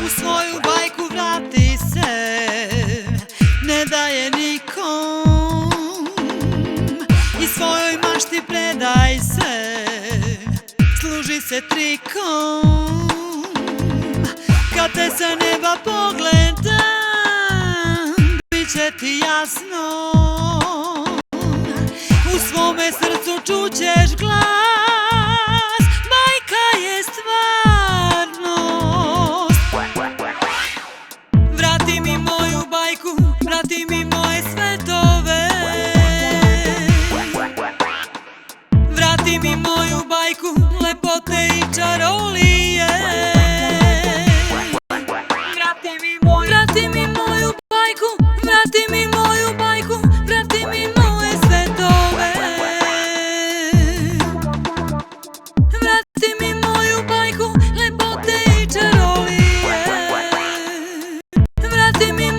U svoju bajku vrati se, ne daje nikom, i svojoj mašti predaj se, služi se trikom. Kad te sa neba pogledam, bit će ti jasno, u svome srcu čućeš glas, bajka je stvarnost. Vrati mi moju bajku, vrati mi moje svetove, vrati mi moju bajku, lepote i čarolije. Vrati mi moju bajku, vrati mi moju bajku, vrati mi moje svetove. Vrati mi moju bajku, lepote i čarolije. Vrati mi